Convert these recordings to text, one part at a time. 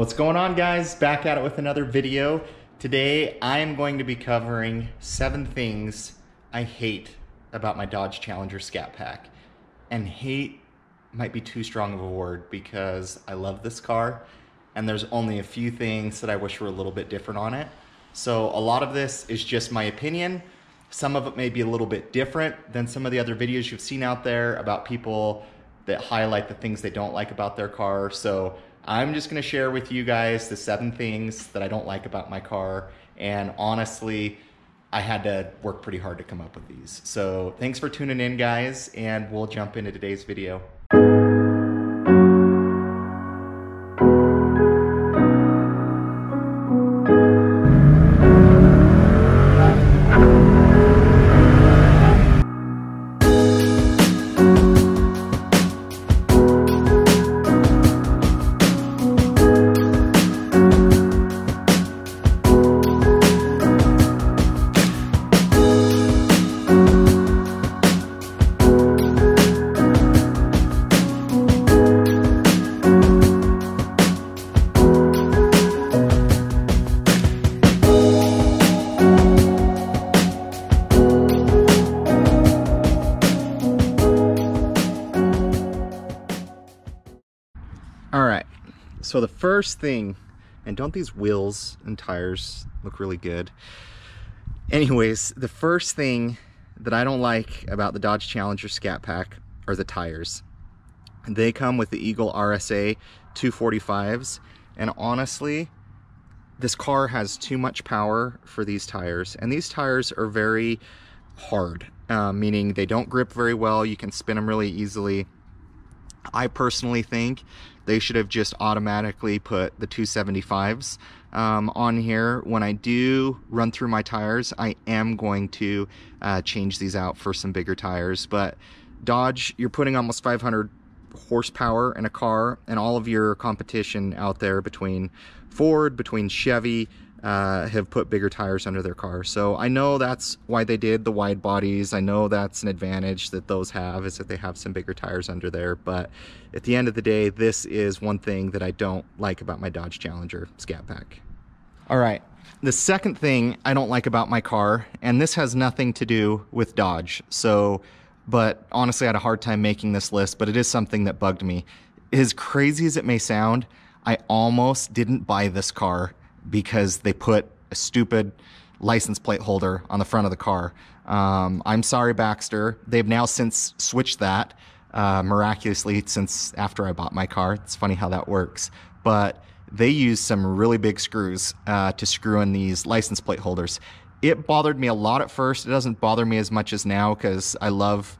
What's going on, guys? Back at it with another video. Today I am going to be covering 7 things I hate about my Dodge Challenger Scat Pack. And hate might be too strong of a word because I love this car and there's only a few things that I wish were a little bit different on it. So a lot of this is just my opinion. Some of it may be a little bit different than some of the other videos you've seen out there about people that highlight the things they don't like about their car. So I'm just gonna share with you guys the 7 things that I don't like about my car. And honestly, I had to work pretty hard to come up with these. So thanks for tuning in, guys, and we'll jump into today's video. So the first thing, and don't these wheels and tires look really good? Anyways, the first thing that I don't like about the Dodge Challenger Scat Pack are the tires. They come with the Eagle RSA 245s, and honestly, this car has too much power for these tires, and these tires are very hard, meaning they don't grip very well. You can spin them really easily. I personally think they should have just automatically put the 275s on here. When I do run through my tires, I am going to change these out for some bigger tires. But Dodge, you're putting almost 500 horsepower in a car, and all of your competition out there between Ford, between Chevy, have put bigger tires under their car. So I know that's why they did the wide bodies. I know that's an advantage that those have, is that they have some bigger tires under there. But at the end of the day, this is one thing that I don't like about my Dodge Challenger Scat Pack. All right, the second thing I don't like about my car, and this has nothing to do with Dodge, but honestly I had a hard time making this list, but it is something that bugged me. As crazy as it may sound, I almost didn't buy this car because they put a stupid license plate holder on the front of the car. I'm sorry, Baxter. They've now since switched that miraculously since after I bought my car. It's funny how that works. But they use some really big screws to screw in these license plate holders. It bothered me a lot at first. It doesn't bother me as much as now because I love,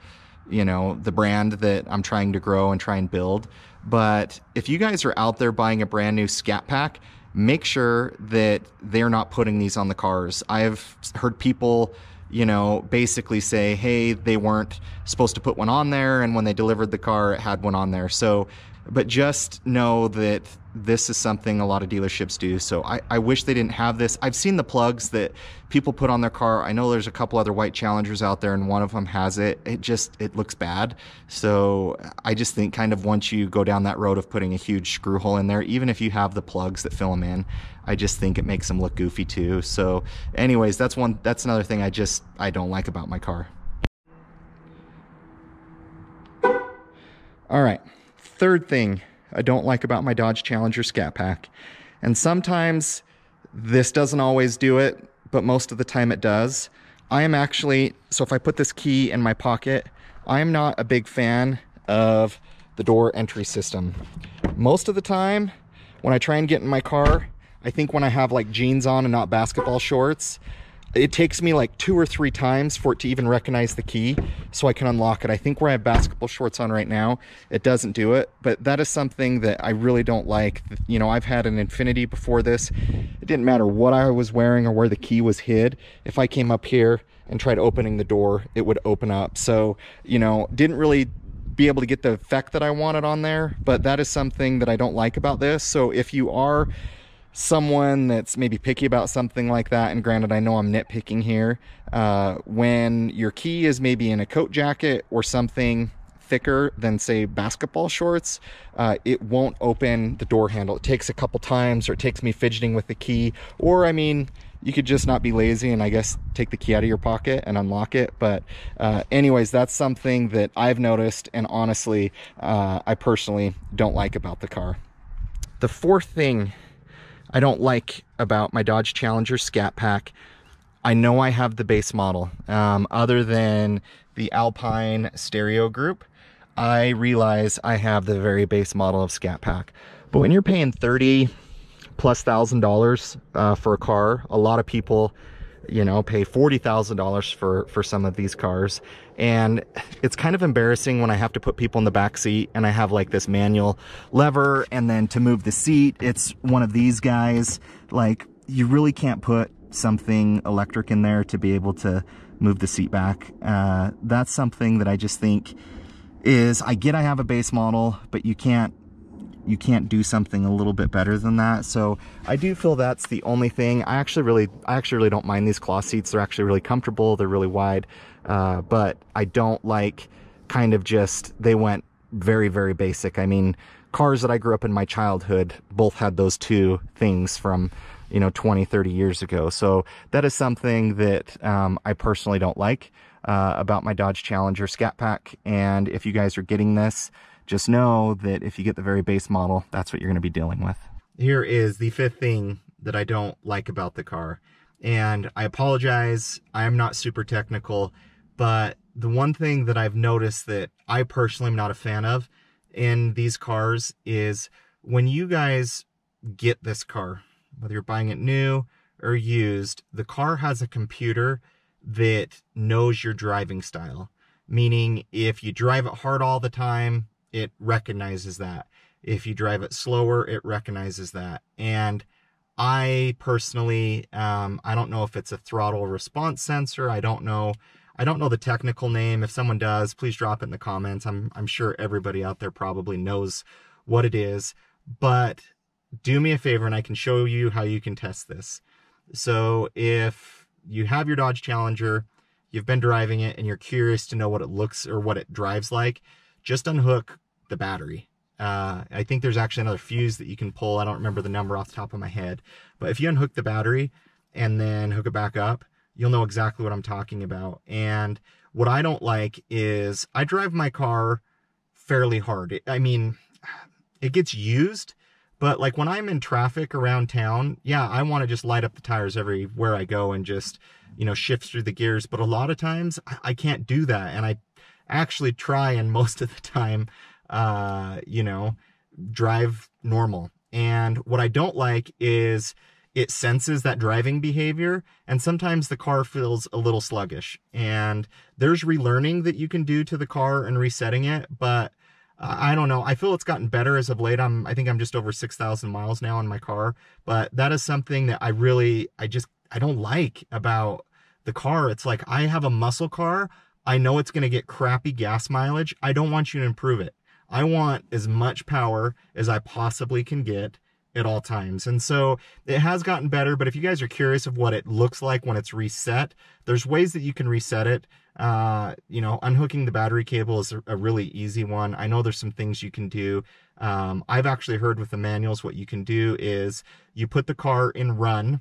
you know, the brand that I'm trying to grow and try and build. But if you guys are out there buying a brand new Scat Pack, make sure that they're not putting these on the cars. I've heard people, you know, basically say, hey, they weren't supposed to put one on there, and when they delivered the car, it had one on there. So, but just know that this is something a lot of dealerships do. So I wish they didn't have this. I've seen the plugs that people put on their car. I know there's a couple other white Challengers out there and one of them has it. It looks bad. So I just think kind of once you go down that road of putting a huge screw hole in there, even if you have the plugs that fill them in, I just think it makes them look goofy too. So anyways, that's another thing I don't like about my car. All right, third thing I don't like about my Dodge Challenger Scat Pack, and sometimes this doesn't always do it, but most of the time it does. So if I put this key in my pocket, I am not a big fan of the door entry system. Most of the time when I try and get in my car, I think when I have like jeans on and not basketball shorts, it takes me like 2 or 3 times for it to even recognize the key so I can unlock it. I think where I have basketball shorts on right now, it doesn't do it, but that is something that I really don't like. You know, I've had an Infiniti before this. It didn't matter what I was wearing or where the key was hid. If I came up here and tried opening the door, it would open up. So, you know, didn't really be able to get the effect that I wanted on there, but that is something that I don't like about this. So if you are someone that's maybe picky about something like that, and granted I know I'm nitpicking here, when your key is maybe in a coat jacket or something thicker than, say, basketball shorts, it won't open the door handle. It takes a couple times, or it takes me fidgeting with the key, or I mean, you could just not be lazy and I guess take the key out of your pocket and unlock it. But anyways, that's something that I've noticed, and honestly, I personally don't like about the car. The fourth thing I don't like about my Dodge Challenger Scat Pack, I know I have the base model. Other than the Alpine stereo group, I realize I have the very base model of Scat Pack. But when you're paying $30,000+ for a car, a lot of people, you know, pay $40,000 for some of these cars, and it's kind of embarrassing when I have to put people in the back seat and I have like this manual lever, and then to move the seat, it's one of these guys. Like, you really can't put something electric in there to be able to move the seat back. That's something that I just think is, I get I have a base model, but you can't do something a little bit better than that. So I do feel that's the only thing. I actually really don't mind these cloth seats. They're actually really comfortable. They're really wide. But I don't like kind of just, they went very, very basic. I mean, cars that I grew up in my childhood both had those two things from, you know, 20, 30 years ago. So that is something that I personally don't like about my Dodge Challenger Scat Pack. And if you guys are getting this, just know that if you get the very base model, that's what you're going to be dealing with. Here is the fifth thing that I don't like about the car. And I apologize, I am not super technical, but the one thing that I've noticed that I personally am not a fan of in these cars is when you guys get this car, whether you're buying it new or used, the car has a computer that knows your driving style. Meaning, if you drive it hard all the time, it recognizes that. If you drive it slower, it recognizes that. And I personally, I don't know if it's a throttle response sensor. I don't know the technical name. If someone does, please drop it in the comments. I'm sure everybody out there probably knows what it is. But do me a favor, and I can show you how you can test this. So if you have your Dodge Challenger, you've been driving it, and you're curious to know what it looks or what it drives like, just unhook the battery. I think there's actually another fuse that you can pull. I don't remember the number off the top of my head, but if you unhook the battery and then hook it back up, you'll know exactly what I'm talking about. And what I don't like is I drive my car fairly hard. I mean, it gets used, but like when I'm in traffic around town, yeah, I want to just light up the tires everywhere I go and just, you know, shift through the gears. But a lot of times I can't do that. And I actually try, and most of the time, you know, drive normal. And what I don't like is it senses that driving behavior, and sometimes the car feels a little sluggish. And there's relearning that you can do to the car and resetting it, but I don't know. I feel it's gotten better as of late. I think I'm just over 6,000 miles now on my car, but that is something that I don't like about the car. It's like, I have a muscle car. I know it's going to get crappy gas mileage. I don't want you to improve it. I want as much power as I possibly can get at all times. And so it has gotten better, but if you guys are curious of what it looks like when it's reset, there's ways that you can reset it. You know, unhooking the battery cable is a really easy one. I know there's some things you can do. I've actually heard with the manuals, what you can do is you put the car in run,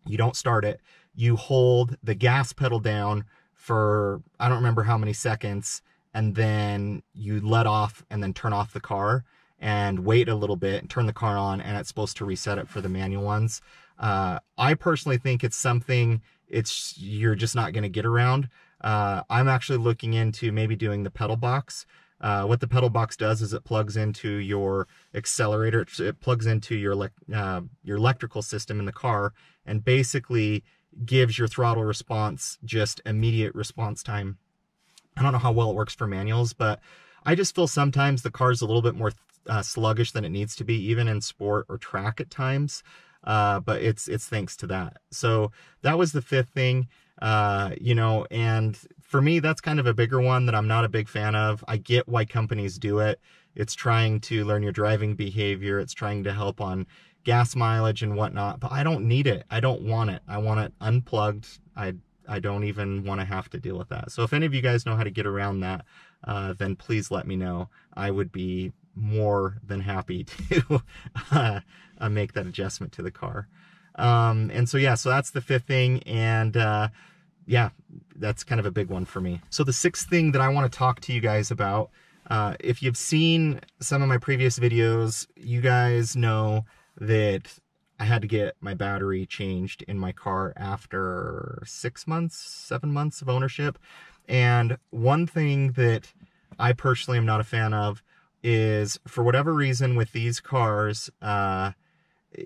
you don't start it, you hold the gas pedal down for, I don't remember how many seconds, and then you let off and then turn off the car and wait a little bit and turn the car on, and it's supposed to reset it for the manual ones. I personally think it's something you're just not going to get around. I'm actually looking into maybe doing the pedal box. What the pedal box does is it plugs into your accelerator. It plugs into your electrical system in the car, and basically gives your throttle response just immediate response time. I don't know how well it works for manuals, but I just feel sometimes the car's a little bit more sluggish than it needs to be, even in sport or track at times. But it's thanks to that. So that was the fifth thing, you know, and for me, that's kind of a bigger one that I'm not a big fan of. I get why companies do it. It's trying to learn your driving behavior. It's trying to help on gas mileage and whatnot, but I don't need it. I don't want it. I want it unplugged. I I don't even want to have to deal with that. So if any of you guys know how to get around that, then please let me know. I would be more than happy to make that adjustment to the car. And so yeah, so that's the fifth thing, and yeah, that's kind of a big one for me. So the sixth thing that I want to talk to you guys about, if you've seen some of my previous videos, you guys know that I had to get my battery changed in my car after 6 months, 7 months of ownership. And one thing that I personally am not a fan of is, for whatever reason with these cars,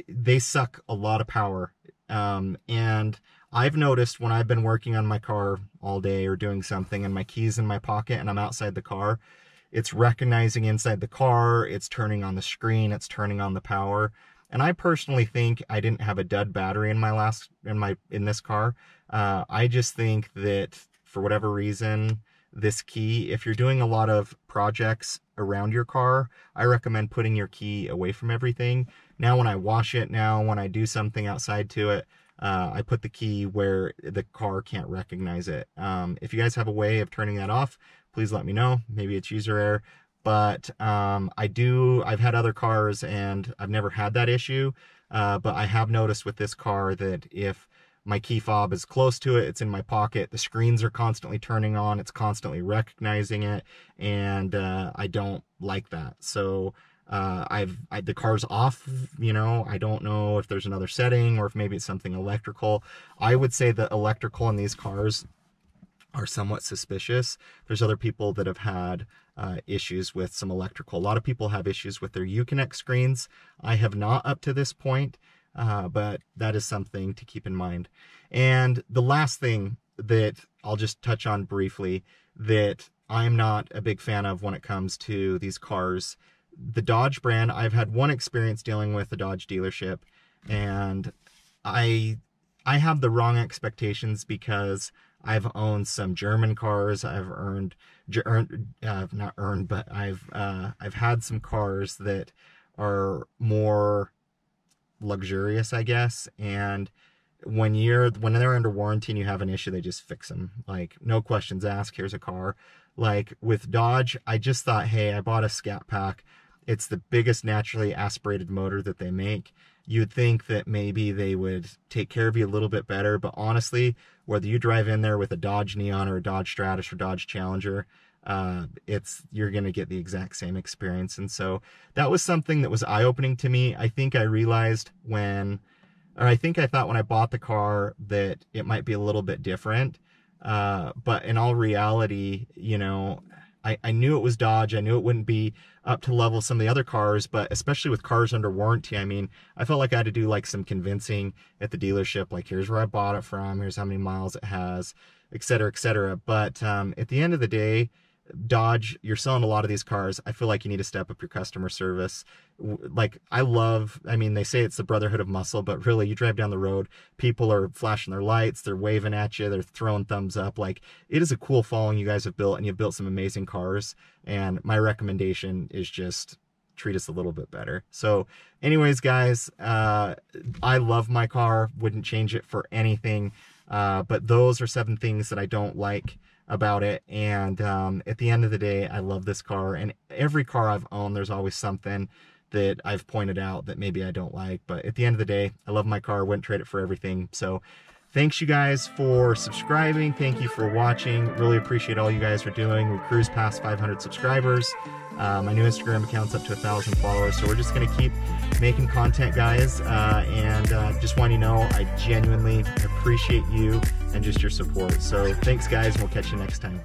they suck a lot of power. And I've noticed when I've been working on my car all day or doing something and my key's in my pocket and I'm outside the car, it's recognizing inside the car, it's turning on the screen, it's turning on the power. And I personally think I didn't have a dud battery in this car. I just think that for whatever reason, this key, if you're doing a lot of projects around your car, I recommend putting your key away from everything. Now when I wash it, when I do something outside to it, I put the key where the car can't recognize it. If you guys have a way of turning that off, please let me know. Maybe it's user error. But I've had other cars and I've never had that issue. But I have noticed with this car that if my key fob is close to it, it's in my pocket, the screens are constantly turning on, it's constantly recognizing it, and I don't like that. So the car's off, I don't know if there's another setting or if maybe it's something electrical. I would say the electrical in these cars are somewhat suspicious. There's other people that have had issues with some electrical. A lot of people have issues with their Uconnect screens. I have not up to this point, but that is something to keep in mind. And the last thing that I'll just touch on briefly that I'm not a big fan of when it comes to these cars, the Dodge brand, I've had one experience dealing with a Dodge dealership, and I have the wrong expectations because I've owned some German cars. I've I've had some cars that are more luxurious, I guess. And when they're under warranty and you have an issue, they just fix them. Like, no questions asked. Here's a car. Like with Dodge, I just thought, hey, I bought a Scat Pack. It's the biggest naturally aspirated motor that they make. You'd think that maybe they would take care of you a little bit better, but honestly, whether you drive in there with a Dodge Neon or a Dodge Stratus or Dodge Challenger, you're going to get the exact same experience. And so that was something that was eye-opening to me. I think I thought when I bought the car that it might be a little bit different. But in all reality, I knew it was Dodge. I knew it wouldn't be up to level some of the other cars, but especially with cars under warranty, I mean, I felt like I had to do like some convincing at the dealership, like here's where I bought it from, here's how many miles it has, et cetera, et cetera. But at the end of the day, Dodge, you're selling a lot of these cars. I feel like you need to step up your customer service. Like, they say it's the brotherhood of muscle, but really, you drive down the road, people are flashing their lights, they're waving at you, they're throwing thumbs up. Like, it is a cool following you guys have built, and you've built some amazing cars. And my recommendation is just treat us a little bit better. So anyways, guys, I love my car, wouldn't change it for anything. But those are 7 things that I don't like about it. And at the end of the day, I love this car, and every car I've owned, there's always something that I've pointed out that maybe I don't like. But at the end of the day, I love my car, wouldn't trade it for everything. So thanks you guys for subscribing. Thank you for watching. Really appreciate all you guys are doing. We cruised past 500 subscribers. My new Instagram account's up to 1,000 followers. So we're just going to keep making content, guys. And just want you to know, I genuinely appreciate you and just your support. So thanks, guys. We'll catch you next time.